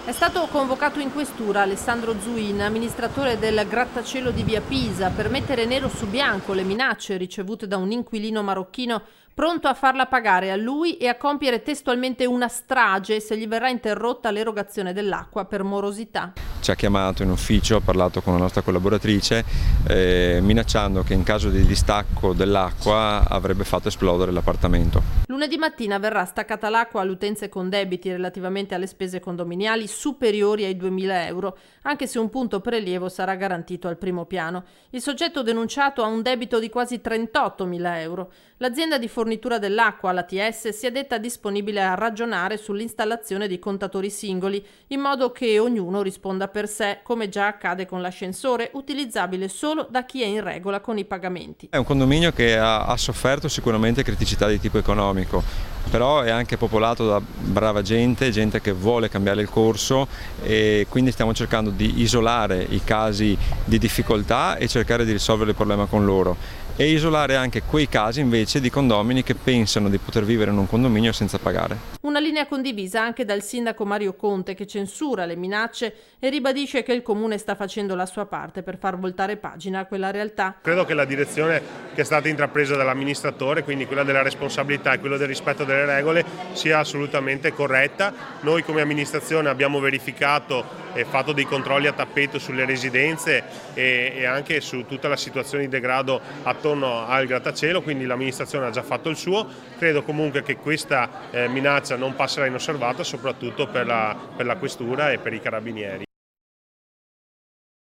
È stato convocato in questura Alessandro Zuin, amministratore del grattacielo di via Pisa, per mettere nero su bianco le minacce ricevute da un inquilino marocchino pronto a farla pagare a lui e a compiere testualmente una strage se gli verrà interrotta l'erogazione dell'acqua per morosità. Ci ha chiamato in ufficio, ha parlato con la nostra collaboratrice minacciando che in caso di distacco dell'acqua avrebbe fatto esplodere l'appartamento. Lunedì mattina verrà staccata l'acqua alle utenze con debiti relativamente alle spese condominiali superiori ai 2.000 euro, anche se un punto prelievo sarà garantito al primo piano. Il soggetto denunciato ha un debito di quasi 38.000 euro. L'azienda di fornitura dell'acqua, l'ATS, si è detta disponibile a ragionare sull'installazione di contatori singoli, in modo che ognuno risponda per sé, come già accade con l'ascensore, utilizzabile solo da chi è in regola con i pagamenti. È un condominio che ha sofferto sicuramente criticità di tipo economico, però è anche popolato da brava gente che vuole cambiare il corso, e quindi stiamo cercando di isolare i casi di difficoltà e cercare di risolvere il problema con loro, e isolare anche quei casi invece di condomini che pensano di poter vivere in un condominio senza pagare. Una linea condivisa anche dal sindaco Mario Conte, che censura le minacce e ribadisce che il comune sta facendo la sua parte per far voltare pagina a quella realtà. Credo che la direzione che è stata intrapresa dall'amministratore, quindi quella della responsabilità e quella del rispetto delle regole, sia assolutamente corretta. Noi come amministrazione abbiamo verificato e fatto dei controlli a tappeto sulle residenze e anche su tutta la situazione di degrado attorno al grattacielo, quindi l'amministrazione ha già fatto il suo. Credo comunque che questa minaccia non passerà inosservata, soprattutto per la questura e per i carabinieri.